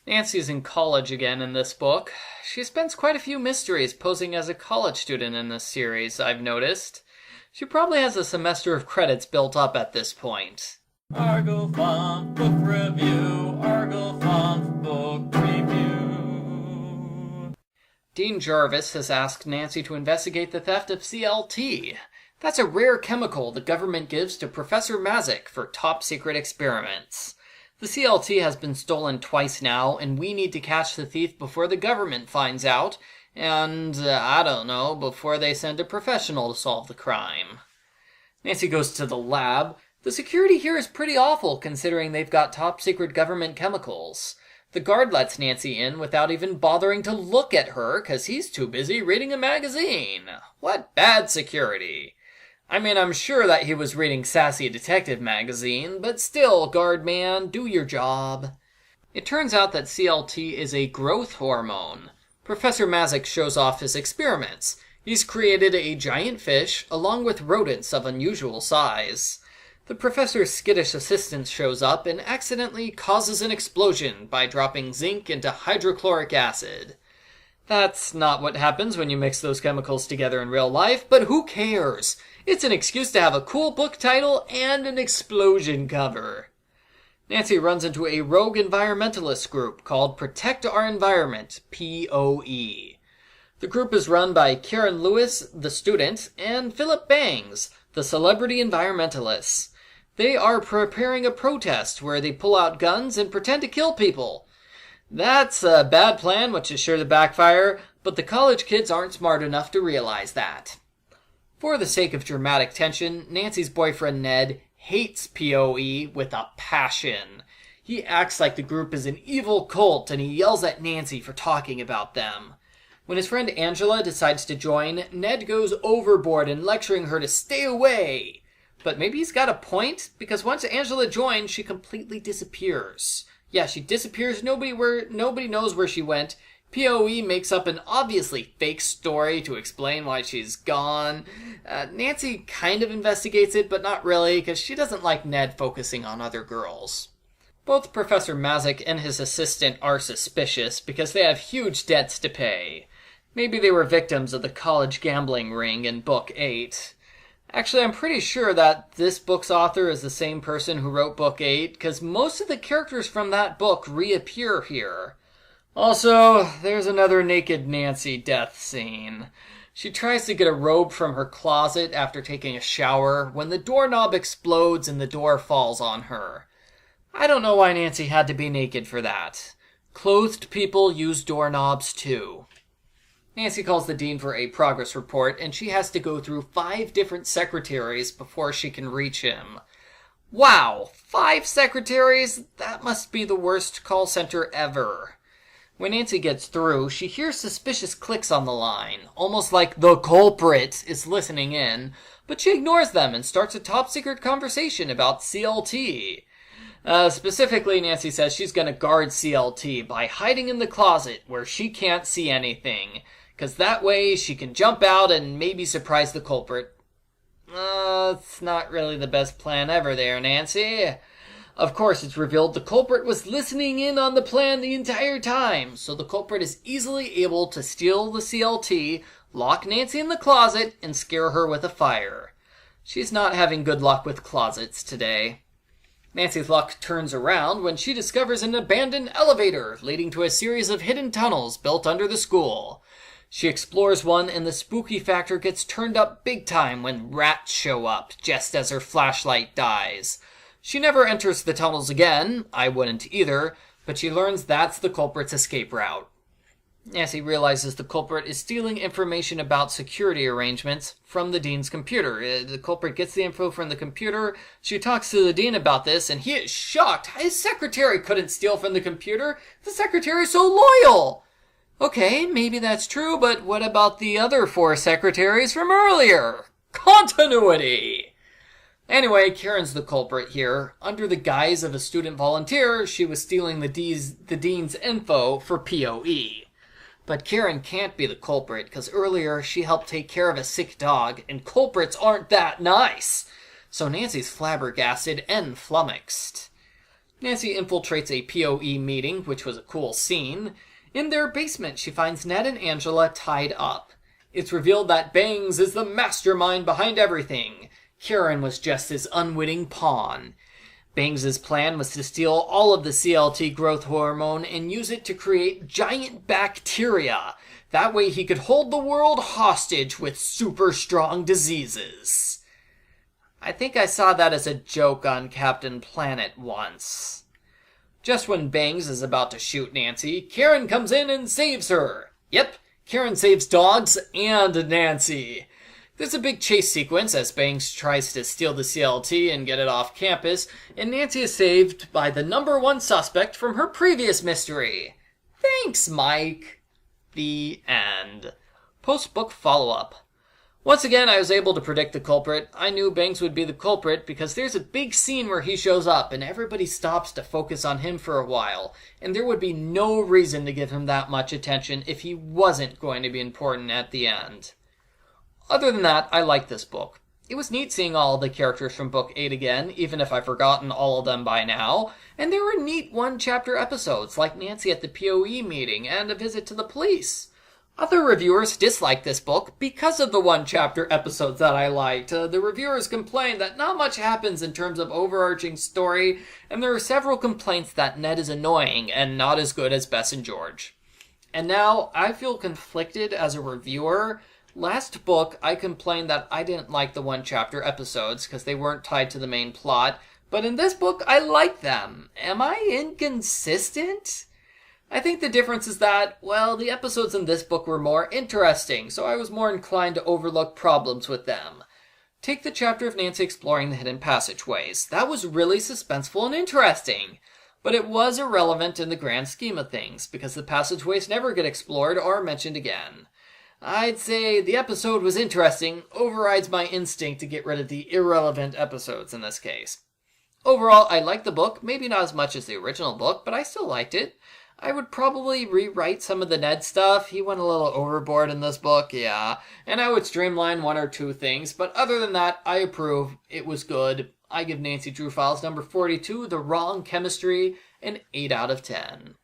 Nancy's in college again in this book. She spends quite a few mysteries posing as a college student in this series, I've noticed. She probably has a semester of credits built up at this point. Argofunk Book Review, Argofunk Book Review. Dean Jarvis has asked Nancy to investigate the theft of CLT. That's a rare chemical the government gives to Professor Mazik for top-secret experiments. The CLT has been stolen twice now, and we need to catch the thief before the government finds out, and, I don't know, before they send a professional to solve the crime. Nancy goes to the lab. The security here is pretty awful, considering they've got top-secret government chemicals. The guard lets Nancy in without even bothering to look at her, 'cause he's too busy reading a magazine. What bad security. I mean, I'm sure that he was reading Sassy Detective magazine, but still, guard man, do your job. It turns out that CLT is a growth hormone. Professor Mazik shows off his experiments. He's created a giant fish, along with rodents of unusual size. The professor's skittish assistant shows up and accidentally causes an explosion by dropping zinc into hydrochloric acid. That's not what happens when you mix those chemicals together in real life, but who cares? It's an excuse to have a cool book title and an explosion cover. Nancy runs into a rogue environmentalist group called Protect Our Environment, POE. The group is run by Karen Lewis, the student, and Philip Bangs, the celebrity environmentalist. They are preparing a protest where they pull out guns and pretend to kill people. That's a bad plan, which is sure to backfire, but the college kids aren't smart enough to realize that. For the sake of dramatic tension, Nancy's boyfriend Ned hates POE with a passion. He acts like the group is an evil cult and he yells at Nancy for talking about them. When his friend Angela decides to join, Ned goes overboard in lecturing her to stay away. But maybe he's got a point, because once Angela joins, she completely disappears. Yeah, she disappears, nobody knows where she went. POE makes up an obviously fake story to explain why she's gone. Nancy kind of investigates it, but not really, because she doesn't like Ned focusing on other girls. Both Professor Mazik and his assistant are suspicious because they have huge debts to pay. Maybe they were victims of the college gambling ring in Book 8. Actually, I'm pretty sure that this book's author is the same person who wrote Book 8, because most of the characters from that book reappear here. Also, there's another naked Nancy death scene. She tries to get a robe from her closet after taking a shower when the doorknob explodes and the door falls on her. I don't know why Nancy had to be naked for that. Clothed people use doorknobs too. Nancy calls the dean for a progress report, and she has to go through 5 different secretaries before she can reach him. Wow, 5 secretaries? That must be the worst call center ever. When Nancy gets through, she hears suspicious clicks on the line, almost like the culprit is listening in, but she ignores them and starts a top-secret conversation about CLT. Specifically, Nancy says she's going to guard CLT by hiding in the closet where she can't see anything, because that way she can jump out and maybe surprise the culprit. It's not really the best plan ever there, Nancy. Of course, it's revealed the culprit was listening in on the plan the entire time, so the culprit is easily able to steal the CLT, lock Nancy in the closet, and scare her with a fire. She's not having good luck with closets today. Nancy's luck turns around when she discovers an abandoned elevator leading to a series of hidden tunnels built under the school. She explores one and the spooky factor gets turned up big time when rats show up just as her flashlight dies. She never enters the tunnels again, I wouldn't either, but she learns that's the culprit's escape route. Nancy realizes the culprit is stealing information about security arrangements from the dean's computer. The culprit gets the info from the computer. She talks to the dean about this, and he is shocked. His secretary couldn't steal from the computer. The secretary is so loyal. Okay, maybe that's true, but what about the other 4 secretaries from earlier? Continuity! Anyway, Karen's the culprit here. Under the guise of a student volunteer, she was stealing the dean's info for POE. But Karen can't be the culprit, because earlier she helped take care of a sick dog, and culprits aren't that nice. So Nancy's flabbergasted and flummoxed. Nancy infiltrates a POE meeting, which was a cool scene. In their basement, she finds Ned and Angela tied up. It's revealed that Bangs is the mastermind behind everything. Karen was just his unwitting pawn. Bangs' plan was to steal all of the CLT growth hormone and use it to create giant bacteria. That way he could hold the world hostage with super strong diseases. I think I saw that as a joke on Captain Planet once. Just when Bangs is about to shoot Nancy, Karen comes in and saves her. Yep, Karen saves dogs and Nancy. There's a big chase sequence as Bangs tries to steal the CLT and get it off campus, and Nancy is saved by the #1 suspect from her previous mystery. Thanks, Mike. The end. Post-book follow-up. Once again, I was able to predict the culprit. I knew Bangs would be the culprit because there's a big scene where he shows up and everybody stops to focus on him for a while, and there would be no reason to give him that much attention if he wasn't going to be important at the end. Other than that, I like this book. It was neat seeing all the characters from Book 8 again, even if I've forgotten all of them by now, and there were neat one-chapter episodes like Nancy at the POE meeting and a visit to the police. Other reviewers disliked this book because of the one-chapter episodes that I liked. The reviewers complained that not much happens in terms of overarching story, and there are several complaints that Ned is annoying and not as good as Bess and George. And now, I feel conflicted as a reviewer. Last book, I complained that I didn't like the one-chapter episodes because they weren't tied to the main plot, but in this book, I like them. Am I inconsistent? I think the difference is that, well, the episodes in this book were more interesting, so I was more inclined to overlook problems with them. Take the chapter of Nancy exploring the hidden passageways. That was really suspenseful and interesting, but it was irrelevant in the grand scheme of things, because the passageways never get explored or mentioned again. I'd say the episode was interesting, overrides my instinct to get rid of the irrelevant episodes in this case. Overall, I liked the book, maybe not as much as the original book, but I still liked it. I would probably rewrite some of the Ned stuff. He went a little overboard in this book, yeah. And I would streamline one or two things, but other than that, I approve. It was good. I give Nancy Drew Files number 42, The Wrong Chemistry, an 8 out of 10.